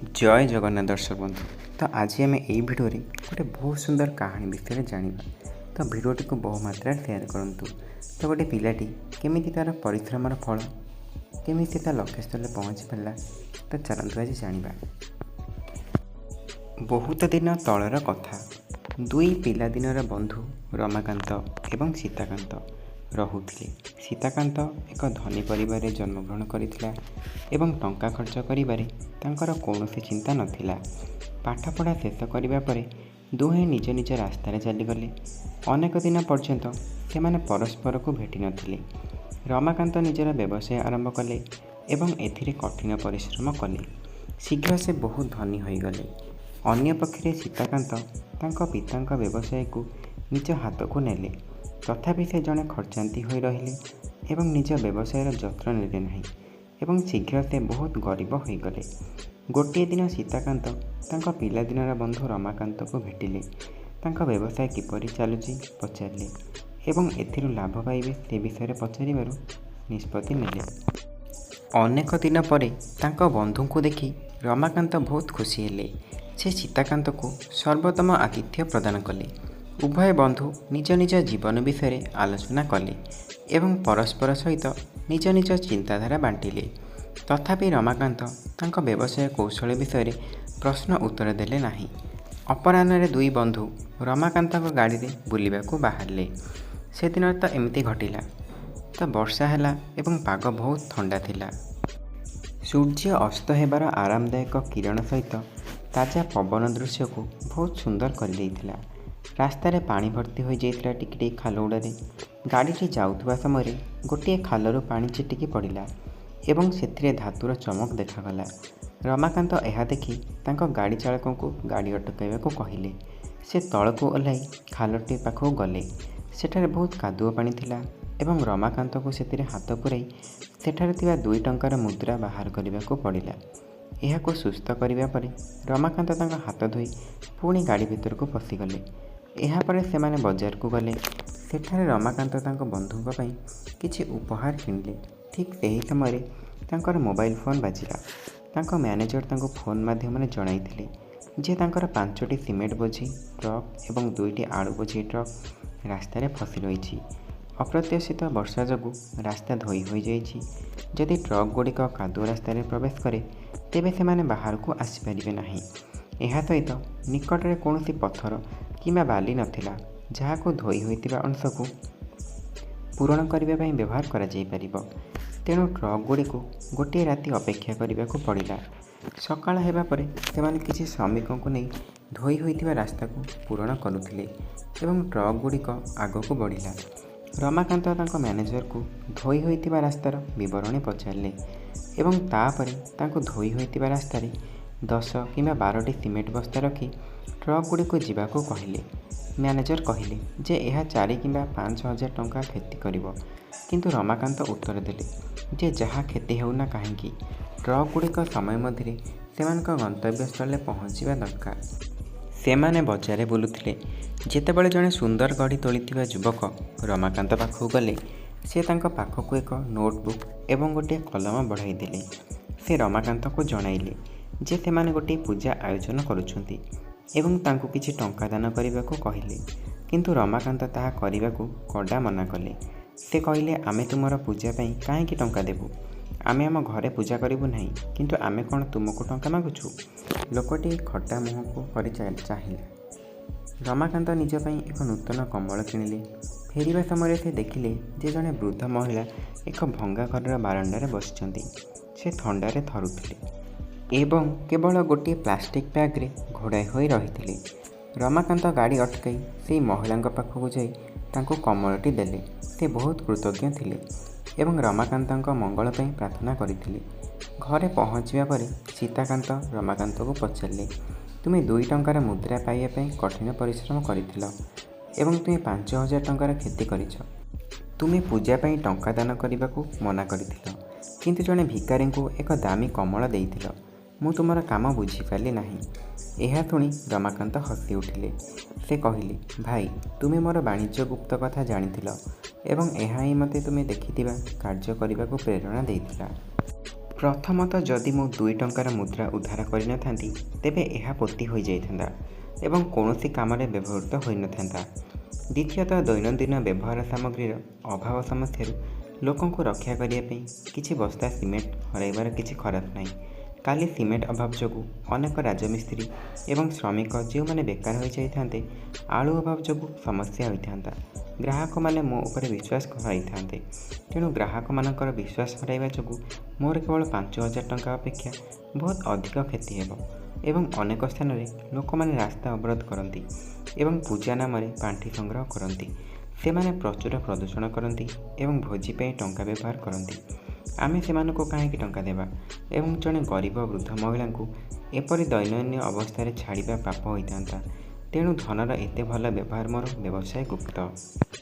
जय जगन्नाथ दर्शक बंधु। तो आज आम यही भिडियो गोटे बहुत सुंदर कहानी विषय जाना। तो भिडियोटी को बहु मात्रा सेयार करूँ। तो गोटे पिलाटी केमी तार परिश्रमर फल केमी लक्ष्य स्थल पहुँची पारा। तो चलतु आज जाना। बहुत दिन तलर कथा। दुई पिलादिनर बंधु रमाकांत एवं सीताकांत रहुथिले। सीताकांत एक धनी परिवार जन्मग्रहण करथिला एवं टंका खर्च करिबारे तांकर कौनसी चिंता नथिला। पाठपढ़ा शेष करिबा परे दुहें निज निज रास्तार चलीगले। अनेक दिन पर्यंत सेमाने परस्पर को भेटी नथिले। रमाकांत निजर व्यवसाय आरंभ कले एवं एथिरे कठिन परिश्रम कले। शीघ्र से बहुत धनी होइगले। अन्य पक्षे सीताकांत तांको पितांक व्यवसाय को निज हाथ को नेले। तथापि से जड़े खर्चांती हो रहिले एवं निज व्यवसायर जत्न नेले नहीं एवं शीघ्र से बहुत गरीब होइगले। गोटे दिन सीताकांत तांको पिलादिनर बंधु रमाकांत को भेटिले। तांको व्यवसाय किपरि चालुची पचारिले एवं एथिरु लाभ पाइबे से विषय पचारिबारु निष्पत्ति नेले। अनेक दिन परे तांको बंधु को देखि रमाकांत बहुत खुशी हेले। से सीताकांत को सर्वोत्तम आतिथ्य प्रदान कले। उभय बंधु निज निज जीवन विषय आलोचना कले एवं परस्पर सहित निज निज चिंताधारा बांटिले। तथापि रमाकांत तांको व्यवसाय कौशल विषय प्रश्न उत्तर देले नाही। अपराह्न दुई बंधु रमाकांत गाड़ी रे बुलिबाकू बाहरले। से दिन तो एमती घटिला। तो वर्षा हैला एवं पाग बहुत ठंडा थिला। सूर्य अस्त हेबार आरामदायक किरण सहित ताजा पवन दृश्य को बहुत सुंदर कर देइथिला। रास्तार पानी भर्ती हो जाइथिला। टिके खाल गुड़े गाड़ी जाउथुबा समय गोटे खालरू पानी छिटिकी पड़ा एवं से धातुर चमक देखागला। रमाकांत यह देखि तांको गाड़ी चालक को गाड़ी अटकाइबाकू कहिले। से तल को ओह्लाई खालटी पाखक गले। सेठारे बहुत कादुओ पानी थिला एवं रमाकांत को सेतिरे हाथ पुराई सेठारे थिबा 2 टंकार मुद्रा बाहर करने पड़ा। यह को सुस्थ करने पर रमाकांत तांको हाथ धोई पुणी गाड़ी भीतर को पशिगले। यापर से माने बजार को गले। सेठारे रमाकांत तांको बंधुओं पर किछि उपहार किणिले। ठीक से ही समय तांकर मोबाइल फोन बाजिला। तांको मैनेजर तांको फोन माध्यम जणाइथिले जे तांकर 5टी सिमेंट बोझी ट्रक एवं 2टी आलू बोझी ट्रक रास्तार फसी रही। अप्रत्याशित वर्षा जोगु रास्ता धोई हो जाइछि। जदि ट्रक गुड़िक कादुओ रास्तार प्रवेश करे तेबे से माने बाहर को आसीपारे नहीं। यह सहित निकट में कौन पत्थर किंबा बाली नथिला जहाँ को धोई होइतिबा अंश को पूरण करने व्यवहार करा जाई परिबो। तेणु ट्रक गुड़ी को गोटे राति अपेक्षा करने को पड़ा। सकाळ हेबा परे सेमाने किछि श्रमिकों को नहीं धोई होइतिबा रास्ता को पूरण करुथिले एवं ट्रक गुड़िक आग को बढ़िला। रमाकांत तांको मैनेजर को धोई होइतिबा रास्तार विवरणी पचारिले एवं तापरे तांको धोई होइतिबा रास्तारे 10 किंबा 12टी सिमेंट बस्ता रखी ट्रक गुड़ी को जीवाको कहिले। मैनेजर कहिले जे यह 4 किंबा 5 हजार टंका क्षति करिवो। किंतु रमाकांत उत्तर देले जे जहाँ क्षति होना कहीं ट्रक गुड़िक समय मध्य सेमानक गंतव्य स्थल पहुँचवा दरकार। सेमाने बजारे बुलुथिले। जेतेबेले जड़े सुंदर गढ़ी तोलिथिबा युवक रमाकांत पाखु गले से तांको पाखकु एक नोटबुक एवं गोटे कलम बढ़ाई देले। से रमाकांत को जणाइले जे सेमाने गोटे पूजा आयोजन करुछंती एवं तांको किछि टंका दान करिबाकू कहिले। किंतु रमाकांत ताहा करिबाकू कड़ा मना कले। से कहिले आमे तुमर पूजा पई काहेकि टंका देबु। आमे आम घरे पूजा करिबु नहीं किंतु आमे कोन तुमको टंका मागुछु। लोकटी खट्टा मुह को करि चाहिला। रमाकांत निज पई एक नूतन कम्बल किणिले। फेरिबा समय से देखिले जे जड़े वृद्ध महिला एक भंगा घर बारंडार बसिचंती। से थंडारे थरुथिले एवं केवल गोटे प्लास्टिक बैग्रे घोड़ाई हो रही। रमाकांत गाड़ी अटकाई से महिला पाखक जाई तांको कम्बलटी देले। से बहुत कृतज्ञ थिले एवं रमाकांत मंगल पई प्रार्थना करथिले। घरे पहुँचवा पर सीताकांत रमाकांत को पचारिले तुमे 2 टंकार मुद्रा पाइबा कठिन परिश्रम करिथिल एवं तुमे 5,000 टंकार क्षति करिछ। तुमे पूजा पई टंका दान करने मना करिथिल किंतु जड़े भिकारी को एक दामी कमल देइथिल। मु तुमर काम बुझीपारि नहीं। यह शुणी रमाकांत हसी उठिले। से कहिले भाई तुमे मोर वाणिज्य गुप्त कथा जानिथिल एवं यह ही मते तुमे देखिथिबा कार्य करने को प्रेरणा देइथिला। ପ୍ରଥମତଃ ଯଦି ମୁଁ 2 ଟଙ୍କାର ମୁଦ୍ରା ଉଦ୍ଧାର କରିନଥାନ୍ତି ତେବେ ଏହା ପୋତି ହୋଇଯାଇଥାନ୍ତା ଏବଂ କୌଣସି କାମରେ ବ୍ୟବହୃତ ହୋଇନଥାନ୍ତା। ଦ୍ୱିତୀୟତଃ ଦୈନନ୍ଦିନ ବ୍ୟବହାର ସାମଗ୍ରୀର ଅଭାବ ସମସ୍ୟାରୁ ଲୋକଙ୍କୁ ରକ୍ଷା କରିବା ପାଇଁ କିଛି ବସ୍ତା ସିମେଣ୍ଟ ହରାଇବାର କିଛି ଖରାପ ନାହିଁ। କାଲି ସିମେଣ୍ଟ ଅଭାବ ଯୋଗୁଁ ଅନେକ ରାଜମିସ୍ତ୍ରୀ ଏବଂ ଶ୍ରମିକ ଯେଉଁମାନେ ବେକାର ହୋଇଯାଇଥାନ୍ତେ, ଆଳୁ ଅଭାବ ଯୋଗୁଁ ସମସ୍ୟା ହୋଇଥାନ୍ତା। ଗ୍ରାହକମାନେ ମୋ ଉପରେ ବିଶ୍ୱାସ ହରାଇଥାନ୍ତେ। ତେଣୁ ଗ୍ରାହକମାନଙ୍କର ବିଶ୍ୱାସ ହରାଇବା ଯୋଗୁଁ ମୋର କେବଳ 5,000 ଟଙ୍କା ଅପେକ୍ଷା ବହୁତ ଅଧିକ କ୍ଷତି ହେବ ଏବଂ ଅନେକ ସ୍ଥାନରେ ଲୋକମାନେ ରାସ୍ତା ଅବରୋଧ କରନ୍ତି ଏବଂ ପୂଜା ନାମରେ ପାଣ୍ଠି ସଂଗ୍ରହ କରନ୍ତି। ସେମାନେ ପ୍ରଚୁର ପ୍ରଦୂଷଣ କରନ୍ତି ଏବଂ ଭୋଜି ପାଇଁ ଟଙ୍କା ବ୍ୟବହାର କରନ୍ତି। ଆମେ ସେମାନଙ୍କୁ କାହିଁକି ଟଙ୍କା ଦେବା ଏବଂ ଜଣେ ଗରିବ ବୃଦ୍ଧ ମହିଳାଙ୍କୁ ଏପରି ଦୟନୀୟ ଅବସ୍ଥାରେ ଛାଡ଼ିବା ପାପ ହୋଇଥାନ୍ତା। ତେଣୁ ଧନର ଏତେ ଭଲ ବ୍ୟବହାର ମୋର ବ୍ୟବସାୟ ଗୁପ୍ତ।